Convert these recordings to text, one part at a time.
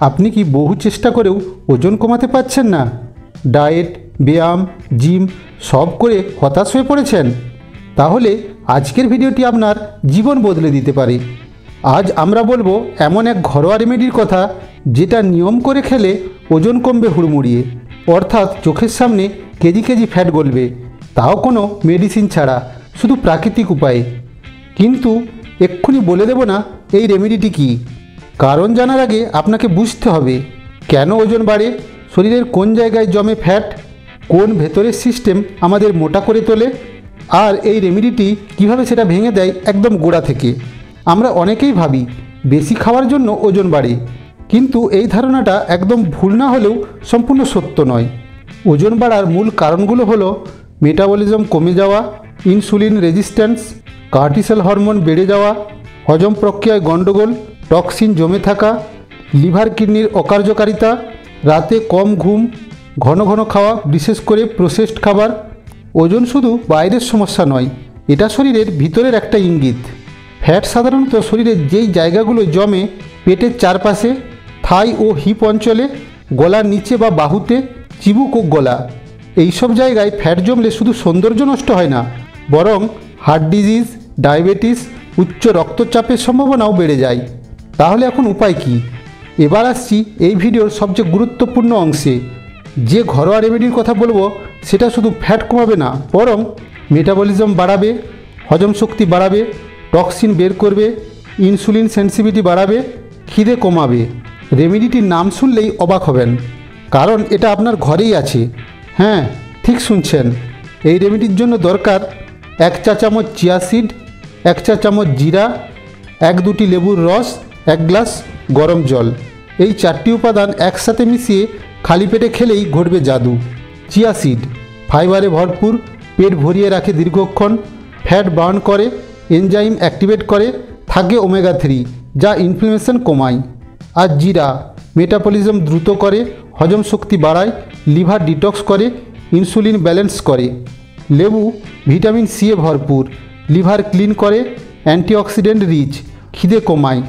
আপনি কি বহু চেষ্টা করেও ওজন কমাতে পারছেন না? ডায়েট, ব্যায়াম, জিম সব করে হতাশ হয়ে পড়েছেন? তাহলে আজকের ভিডিওটি আপনার জীবন বদলে দিতে পারে। আজ আমরা বলবো এমন এক ঘরোয়া রেমেডির কথা, যেটা নিয়ম করে খেলে ওজন কমবে হুড়মুড়িয়ে, অর্থাৎ চোখের সামনে কেজি কেজি ফ্যাট গলবে, তাও কোনো মেডিসিন ছাড়া, শুধু প্রাকৃতিক উপায়ে। কিন্তু এক্ষুনি বলে দেব না এই রেমেডিটি কী। কারণ জানার আগে আপনাকে বুঝতে হবে কেন ওজন বাড়ে, শরীরের কোন জায়গায় জমে ফ্যাট, কোন ভেতরের সিস্টেম আমাদের মোটা করে তোলে, আর এই রেমেডিটি কিভাবে সেটা ভেঙে দেয় একদম গোড়া থেকে। আমরা অনেকেই ভাবি বেশি খাওয়ার জন্য ওজন বাড়ে, কিন্তু এই ধারণাটা একদম ভুল না হলেও সম্পূর্ণ সত্য নয়। ওজন বাড়ার মূল কারণগুলো হলো মেটাবলিজম কমে যাওয়া, ইনসুলিন রেজিস্ট্যান্স, কর্টিসল হরমোন বেড়ে যাওয়া, হজম প্রক্রিয়ায় গণ্ডগোল, টক্সিন জমে থাকা, লিভার কিডনির অকার্যকারিতা, রাতে কম ঘুম, ঘন ঘন খাওয়া, বিশেষ করে প্রসেসড খাবার। ওজন শুধু বাইরের সমস্যা নয়, এটা শরীরের ভিতরের একটা ইঙ্গিত। ফ্যাট সাধারণত শরীরের যেই জায়গাগুলো জমে, পেটের চারপাশে, থাই ও হিপ অঞ্চলে, গলার নিচে বা বাহুতে, চিবুক ও গলা, এইসব জায়গায় ফ্যাট জমলে শুধু সৌন্দর্য নষ্ট হয় না, বরং হার্ট ডিজিজ, ডায়াবেটিস, উচ্চ রক্তচাপের সম্ভাবনাও বেড়ে যায়। তাহলে এখন উপায় কী? এবার আসছি এই ভিডিওর সবচেয়ে গুরুত্বপূর্ণ অংশে। যে ঘরোয়া রেমেডির কথা বলবো সেটা শুধু ফ্যাট কমাবে না, বরং মেটাবলিজম বাড়াবে, হজম শক্তি বাড়াবে, টক্সিন বের করবে, ইনসুলিন সেন্সিটিভিটি বাড়াবে, খিদে কমাবে। রেমেডিটির নাম শুনলেই অবাক হবেন, কারণ এটা আপনার ঘরেই আছে। হ্যাঁ, ঠিক শুনছেন। এই রেমেডির জন্য দরকার 1 চা চামচ চিয়া সিড, 1 চা চামচ জিরা, 1-2টি লেবুর রস, 1 গ্লাস গরম জল। এই 4টি উপাদান একসাথে মিশিয়ে খালি পেটে খেলেই ঘটবে জাদু। চিয়া সিড ফাইবারে ভরপুর, পেট ভরিয়ে রাখে দীর্ঘক্ষণ, ফ্যাট বার্ন করে, এনজাইম অ্যাক্টিভেট করে, থাকে ওমেগা 3 যা ইনফ্লামেশন কমায়। আর জিরা মেটাবলিজম দ্রুত করে, হজম শক্তি বাড়ায়, লিভার ডিটক্স করে, ইনসুলিন ব্যালেন্স করে। লেবু ভিটামিন সি এ ভরপুর, লিভার ক্লিন করে, অ্যান্টিঅক্সিডেন্ট রিচ, খিদে কমায়।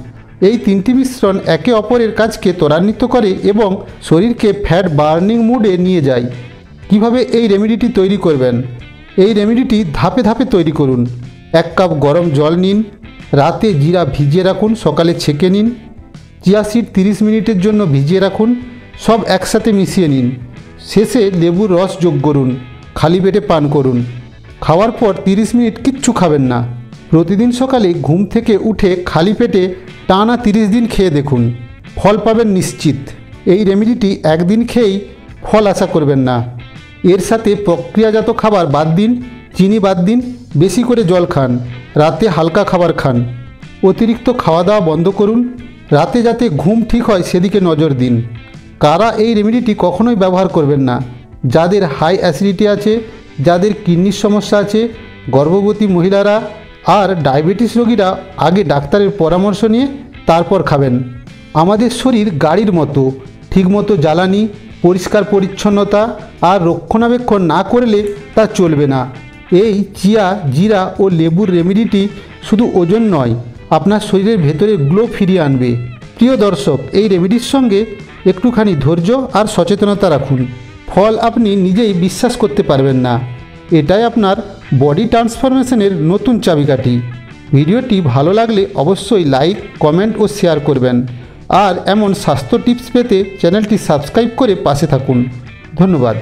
এই 3টি মিশ্রণ একে অপরের কাজকে ত্বরান্বিত করে এবং শরীরকে ফ্যাট বার্নিং মুডে নিয়ে যায়। কিভাবে এই রেমেডিটি তৈরি করবেন? এই রেমেডিটি ধাপে ধাপে তৈরি করুন। 1 কাপ গরম জল নিন, রাতে জিরা ভিজিয়ে রাখুন, সকালে ছেঁকে নিন। চিয়া সিড 30 মিনিটের জন্য ভিজিয়ে রাখুন, সব একসাথে মিশিয়ে নিন। শেষে লেবুর রস যোগ করুন, খালি পেটে পান করুন। খাওয়ার পর 30 মিনিট কিচ্ছু খাবেন না। প্রতিদিন সকালে ঘুম থেকে উঠে খালি পেটে টানা 30 দিন খেয়ে দেখুন, ফল পাবেন নিশ্চিত। এই রেমেডিটি একদিন খেয়েই ফল আশা করবেন না। এর সাথে প্রক্রিয়াজাত খাবার বাদ দিন, চিনি বাদ দিন, বেশি করে জল খান, রাতে হালকা খাবার খান, অতিরিক্ত খাওয়া দাওয়া বন্ধ করুন। রাতে যাতে ঘুম ঠিক হয় সেদিকে নজর দিন। কারা এই রেমেডিটি কখনোই ব্যবহার করবেন না? যাদের হাই অ্যাসিডিটি আছে, যাদের কিডনির সমস্যা আছে, গর্ভবতী মহিলারা আর ডায়াবেটিস রোগীরা আগে ডাক্তারের পরামর্শ নিয়ে তারপর খাবেন। আমাদের শরীর গাড়ির মতো, ঠিকমতো জ্বালানি, পরিষ্কার পরিচ্ছন্নতা আর রক্ষণাবেক্ষণ না করলে তা চলবে না। এই চিয়া, জিরা ও লেবুর রেমেডিটি শুধু ওজন নয়, আপনার শরীরের ভেতরে গ্লো ফিরিয়ে আনবে। প্রিয় দর্শক, এই রেমেডির সঙ্গে একটুখানি ধৈর্য আর সচেতনতা রাখুন, ফল আপনি নিজেই বিশ্বাস করতে পারবেন না। এটাই আপনার বডি ট্রান্সফরমেশনের নতুন চাবিকাঠি। ভিডিওটি ভালো লাগলে অবশ্যই লাইক, কমেন্ট ও শেয়ার করবেন। আর এমন স্বাস্থ্য টিপস পেতে চ্যানেলটি সাবস্ক্রাইব করে পাশে থাকুন। ধন্যবাদ।